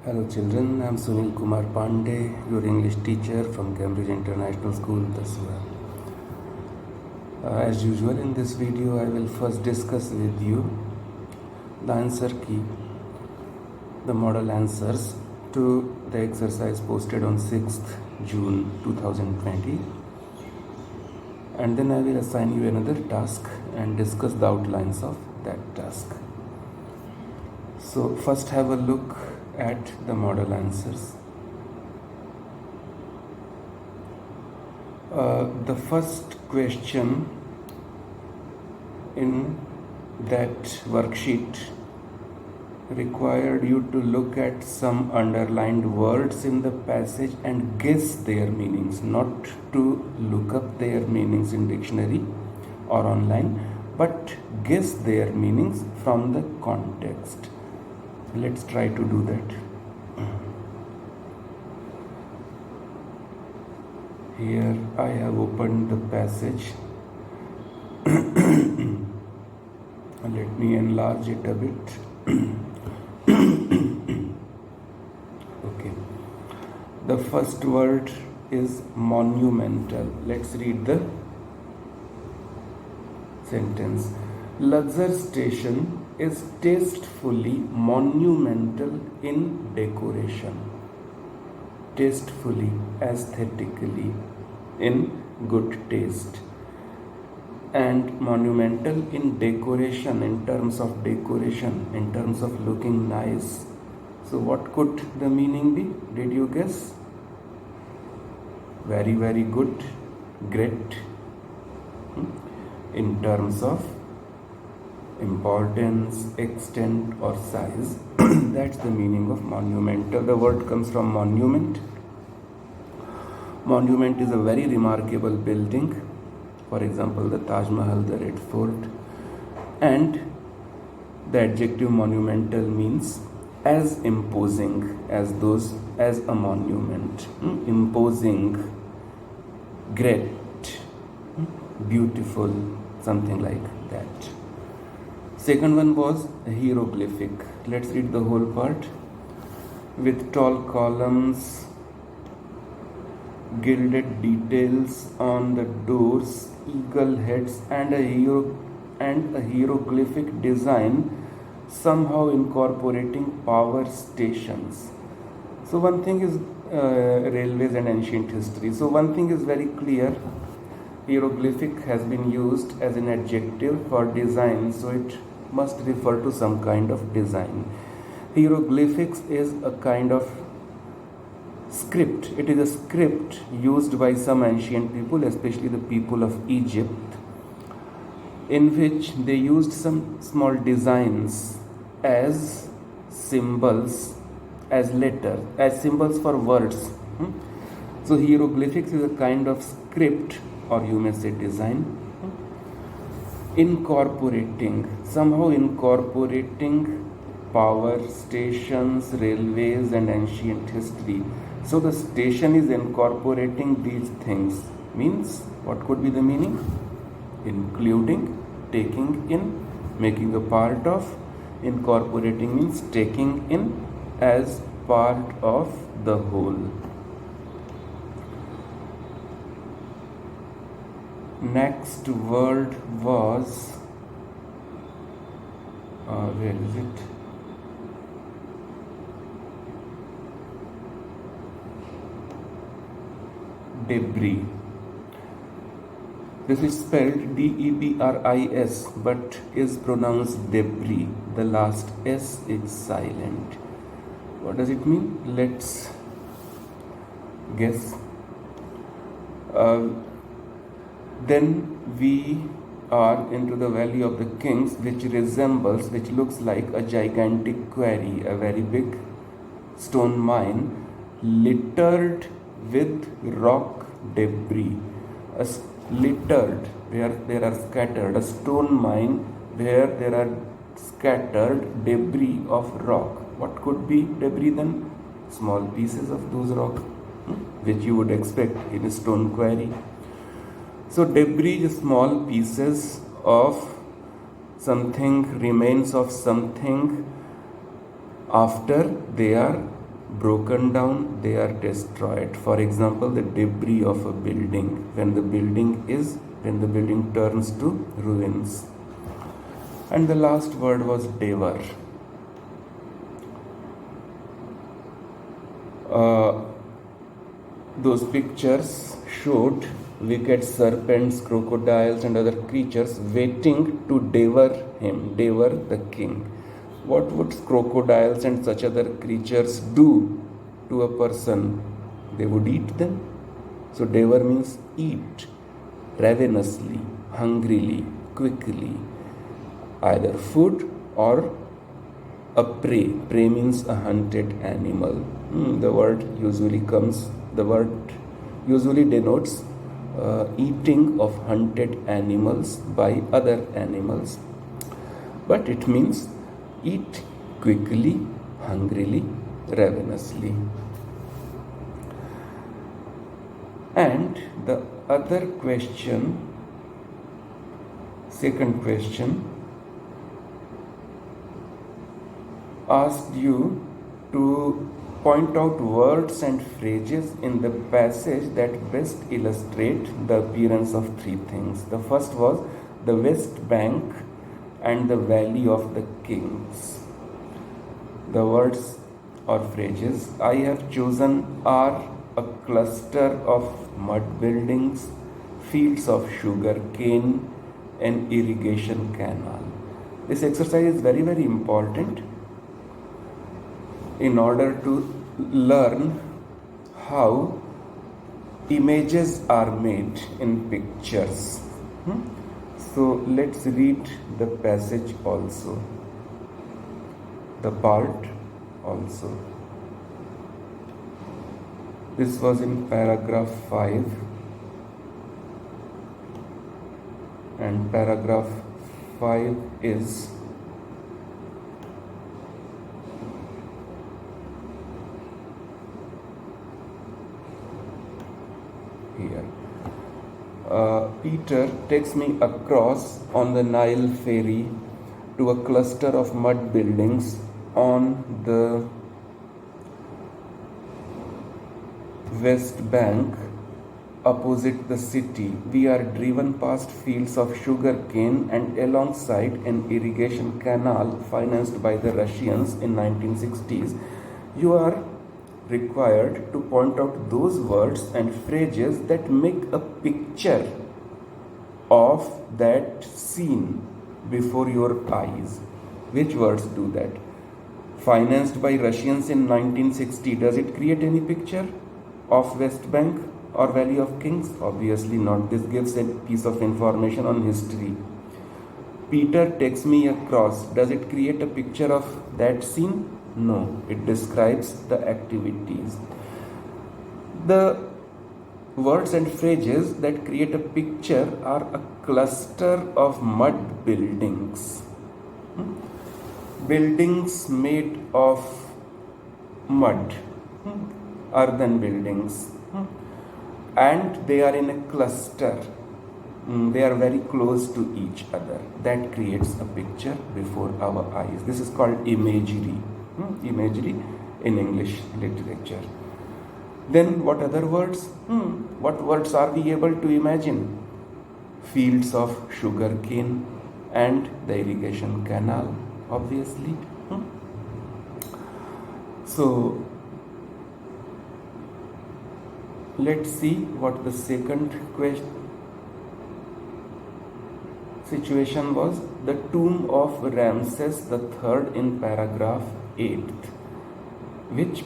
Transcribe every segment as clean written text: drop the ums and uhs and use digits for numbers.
Hello children, I am Sunil Kumar Pandey, your English teacher from Cambridge International School, Taswa. As usual in this video, I will first discuss with you the answer key, the model answers to the exercise posted on 6th June 2020. And then I will assign you another task and discuss the outlines of that task. So first have a look at the model answers. The first question in that worksheet required you to look at some underlined words in the passage and guess their meanings, not to look up their meanings in dictionary or online, but guess their meanings from the context. Let's try to do that. Here I have opened the passage. Let me enlarge it a bit. Okay. The first word is monumental. Let's read the sentence. Luxor station is tastefully monumental in decoration. Tastefully, aesthetically, in good taste. And monumental in decoration, in terms of decoration, in terms of looking nice. So what could the meaning be? Did you guess? Very, very good. Great. In terms of importance, extent or size. That's the meaning of monumental. The word comes from monument. Monument is a very remarkable building. For example, the Taj Mahal, the Red Fort. And the adjective monumental means as imposing as a monument. Imposing, great, beautiful, something like that. Second one was hieroglyphic. Let's read the whole part. With tall columns, gilded details on the doors, eagle heads, and a hieroglyphic design, somehow incorporating power stations. So one thing is railways and ancient history. So one thing is very clear. Hieroglyphic has been used as an adjective for design, so it must refer to some kind of design. Hieroglyphics is a kind of script. It is a script used by some ancient people, especially the people of Egypt, in which they used some small designs as symbols, as letters, as symbols for words. So hieroglyphics is a kind of script, or you may say design, somehow incorporating power stations, railways and ancient history. So the station is incorporating these things. Means, what could be the meaning? Including, taking in, making a part of. Incorporating means taking in as part of the whole. Next word was, where is it? Debris. This is spelled D-E-B-R-I-S, but is pronounced debris. The last S is silent. What does it mean? Let's guess. Then we are into the Valley of the Kings, which looks like a gigantic quarry, a very big stone mine, littered with rock debris. Littered, where there are scattered, a stone mine where there are scattered debris of rock. What could be debris then? Small pieces of those rock, which you would expect in a stone quarry. So debris is small pieces of something, remains of something after they are broken down, they are destroyed. For example, the debris of a building, when the building turns to ruins. And the last word was devour. Those pictures showed wicked serpents, crocodiles, and other creatures waiting to devour the king. What would crocodiles and such other creatures do to a person? They would eat them. So, devour means eat ravenously, hungrily, quickly, either food or a prey. Prey means a hunted animal. The word usually denotes eating of hunted animals by other animals, but it means eat quickly, hungrily, ravenously. And the other question, second question, asked you to point out words and phrases in the passage that best illustrate the appearance of three things. The first was the West Bank and the Valley of the Kings. The words or phrases I have chosen are a cluster of mud buildings, fields of sugar cane, an irrigation canal. This exercise is very, very important in order to learn how images are made in pictures. So let's read the passage also, the part also. This was in paragraph 5, and paragraph 5 is here. Peter takes me across on the Nile ferry to a cluster of mud buildings on the West Bank opposite the city. We are driven past fields of sugar cane and alongside an irrigation canal financed by the Russians in 1960s. You are required to point out those words and phrases that make a picture of that scene before your eyes. Which words do that? Financed by Russians in 1960. Does it create any picture of West Bank or Valley of Kings? Obviously not. This gives a piece of information on history. Peter takes me across. Does it create a picture of that scene? No, it describes the activities. The words and phrases that create a picture are a cluster of mud buildings. Buildings made of mud, earthen buildings, and they are in a cluster. They are very close to each other. That creates a picture before our eyes. This is called imagery. Imagery in English literature. Then what other words? What words are we able to imagine? Fields of sugar cane and the irrigation canal, obviously. So let's see what the second situation was. The tomb of Ramses III in paragraph 8. Which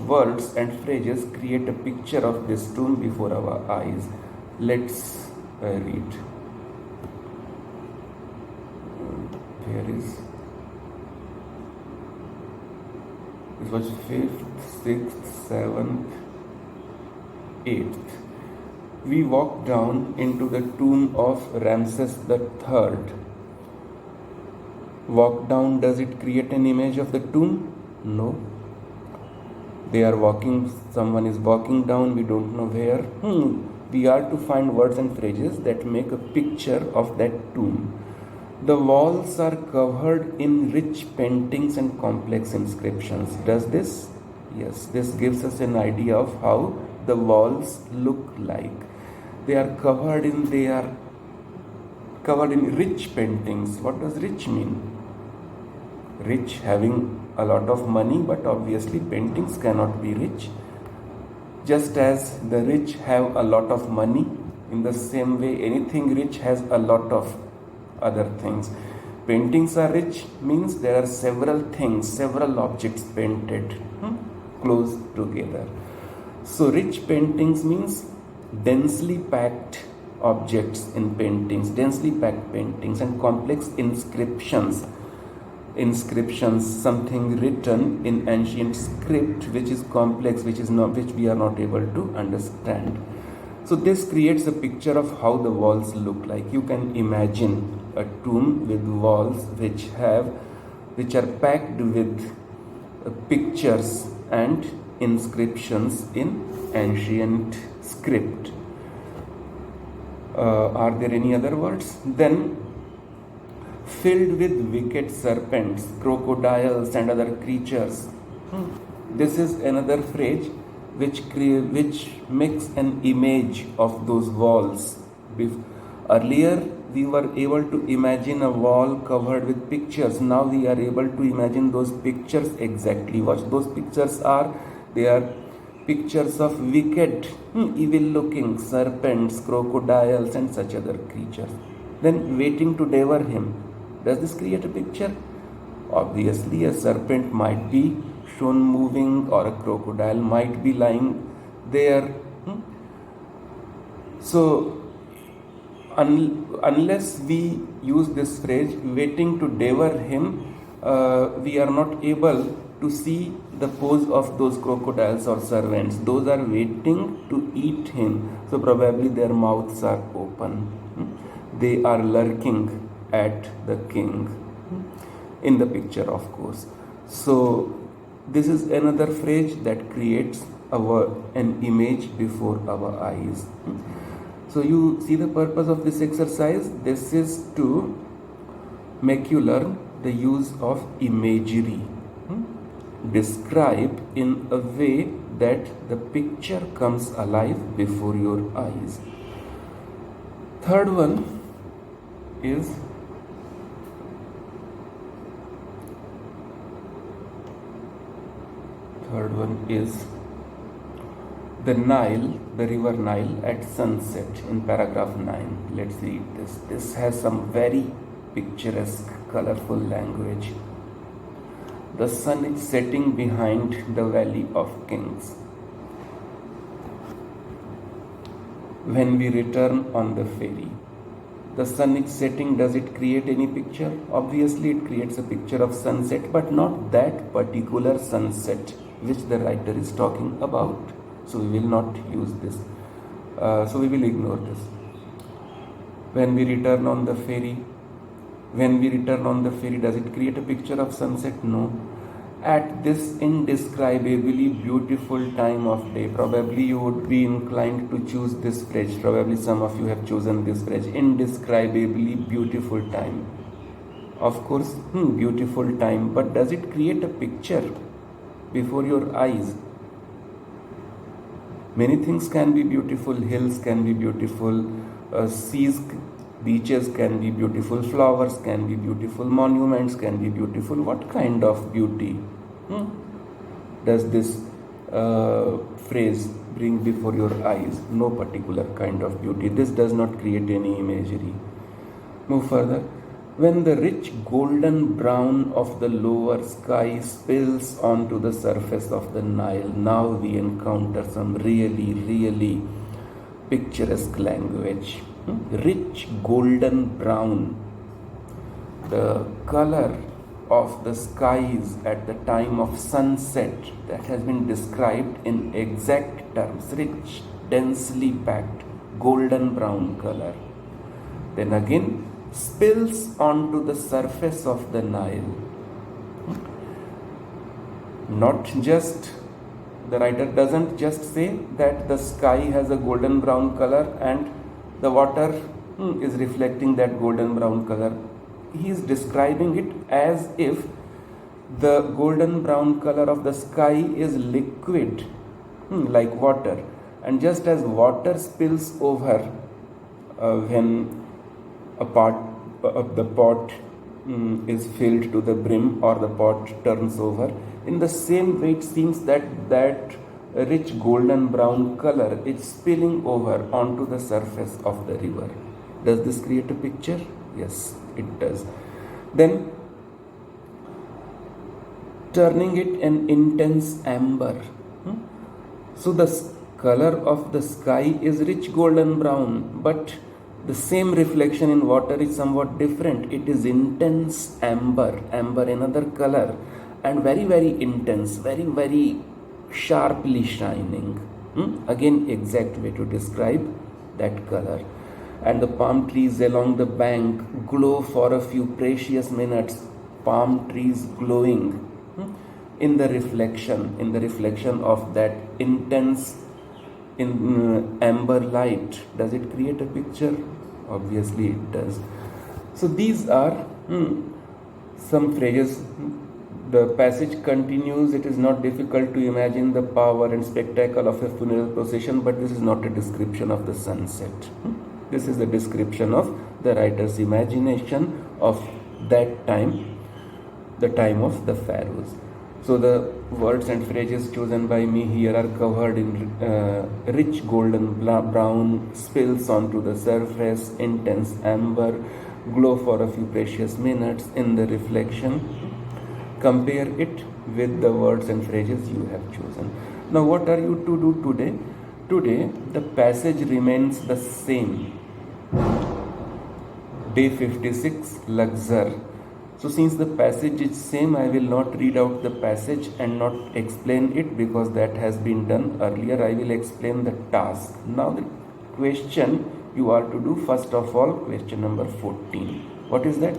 words and phrases create a picture of this tomb before our eyes? Let's read. Here is. This was 5th, 6th, 7th, 8th. We walk down into the tomb of Ramses III. Walk down, does it create an image of the tomb? No. They are walking, someone is walking down, we don't know where. We are to find words and phrases that make a picture of that tomb. The walls are covered in rich paintings and complex inscriptions. Does this? Yes, this gives us an idea of how the walls look like. They are covered in rich paintings. What does rich mean? Rich having a lot of money, but obviously paintings cannot be rich. Just as the rich have a lot of money, in the same way anything rich has a lot of other things. Paintings are rich means there are several things, several objects painted close together. So rich paintings means densely packed objects in paintings, densely packed paintings, and complex inscriptions, something written in ancient script which is complex, which we are not able to understand. So this creates a picture of how the walls look like. You can imagine a tomb with walls which are packed with pictures and inscriptions in ancient script. Are there any other words? Then filled with wicked serpents, crocodiles and other creatures. This is another phrase which makes an image of those walls. Earlier we were able to imagine a wall covered with pictures. Now we are able to imagine those pictures exactly. What those pictures are? They are pictures of wicked, evil looking serpents, crocodiles and such other creatures. Then waiting to devour him. Does this create a picture? Obviously a serpent might be shown moving or a crocodile might be lying there. So unless we use this phrase waiting to devour him, we are not able to see the pose of those crocodiles or serpents. Those are waiting to eat him. So probably their mouths are open. They are lurking at the king in the picture, of course. So this is another phrase that creates an image before our eyes. So you see the purpose of this exercise. This is to make you learn the use of imagery. Describe in a way that the picture comes alive before your eyes. Third one is the Nile, the river Nile at sunset in paragraph 9. Let's read this. This has some very picturesque, colorful language. The sun is setting behind the Valley of Kings. When we return on the ferry, the sun is setting. Does it create any picture? Obviously it creates a picture of sunset, but not that particular sunset which the writer is talking about. So we will not use this. So we will ignore this. When we return on the ferry, does it create a picture of sunset? No. At this indescribably beautiful time of day, probably you would be inclined to choose this phrase. Probably some of you have chosen this phrase, indescribably beautiful time. Of course, beautiful time, but does it create a picture before your eyes? Many things can be beautiful. Hills can be beautiful, seas, beaches can be beautiful, flowers can be beautiful, monuments can be beautiful. What kind of beauty does this phrase bring before your eyes? No particular kind of beauty. This does not create any imagery. Move further. When the rich golden brown of the lower sky spills onto the surface of the Nile, now we encounter some really, really picturesque language. Rich golden brown, the color of the skies at the time of sunset, that has been described in exact terms. Rich, densely packed, golden brown color. Then again, spills onto the surface of the Nile. Not just, the writer doesn't just say that the sky has a golden brown color and the water is reflecting that golden brown color. he is describing it as if the golden brown color of the sky is liquid, like water, and just as water spills over when a part of the pot is filled to the brim or the pot turns over, in the same way it seems that that rich golden brown color is spilling over onto the surface of the river. Does this create a picture? Yes, it does. Then turning it an intense amber. So the color of the sky is rich golden brown, but the same reflection in water is somewhat different. It is intense amber, another color, and very, very intense, very, very sharply shining. Again, exact way to describe that color. And the palm trees along the bank glow for a few precious minutes. Palm trees glowing in the reflection of that intense amber light. Does it create a picture? Obviously it does. So these are some phrases. The passage continues. It is not difficult to imagine the power and spectacle of a funeral procession, but this is not a description of the sunset. This is a description of the writer's imagination of that time, the time of the pharaohs. So the words and phrases chosen by me here are covered in rich golden brown, spills onto the surface, intense amber, glow for a few precious minutes in the reflection. Compare it with the words and phrases you have chosen. Now what are you to do today? Today the passage remains the same. Day 56, Luxor. So since the passage is same, I will not read out the passage and not explain it because that has been done earlier. I will explain the task. Now the question you are to do, first of all, question number 14. What is that?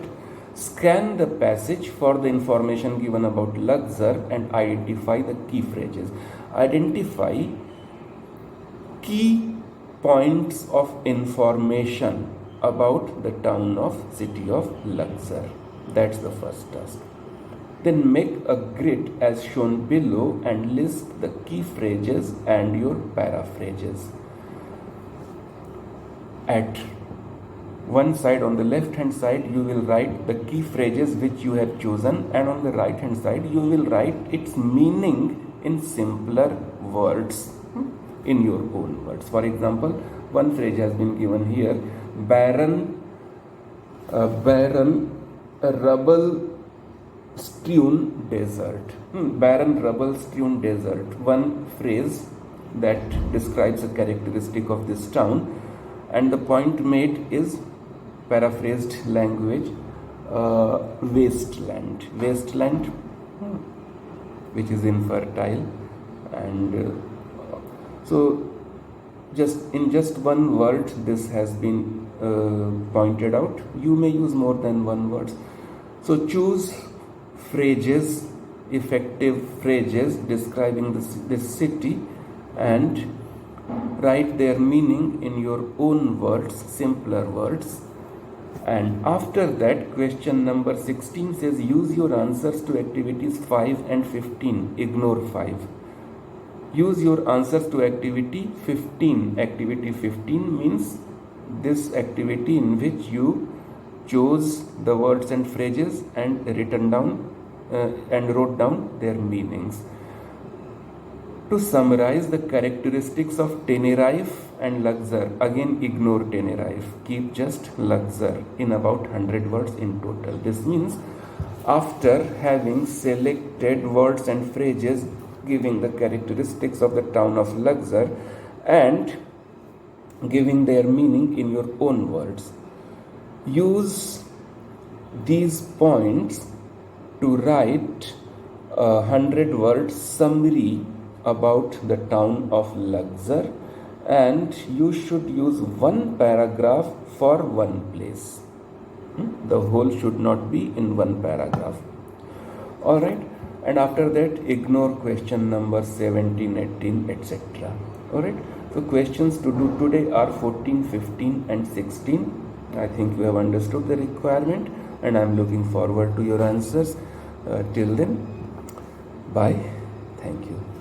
Scan the passage for the information given about Luxor and identify the key phrases. Identify key points of information about the town of city of Luxor. That's the first task. Then make a grid as shown below and list the key phrases and your paraphrases. At one side, on the left hand side, you will write the key phrases which you have chosen, and on the right hand side you will write its meaning in simpler words, in your own words. For example, one phrase has been given here: barren rubble strewn desert. Barren rubble strewn desert. One phrase that describes a characteristic of this town, and the point made is paraphrased language, wasteland, which is infertile, and so just one word this has been pointed out. You may use more than one word. So choose phrases, effective phrases describing this city, and write their meaning in your own words, simpler words. And after that, question number 16 says use your answers to activities 5 and 15. Ignore 5. Use your answers to activity 15. Activity 15 means this activity in which you chose the words and phrases and wrote down their meanings. To summarize the characteristics of Tenerife and Luxor, again ignore Tenerife, keep just Luxor in about 100 words in total. This means after having selected words and phrases giving the characteristics of the town of Luxor and giving their meaning in your own words, use these points to write a 100-word summary about the town of Luxor, and you should use one paragraph for one place. The whole should not be in one paragraph. Alright, and after that ignore question number 17, 18, etc. Alright, so questions to do today are 14, 15 and 16. I think you have understood the requirement. and I'm looking forward to your answers. Till then, bye. Thank you.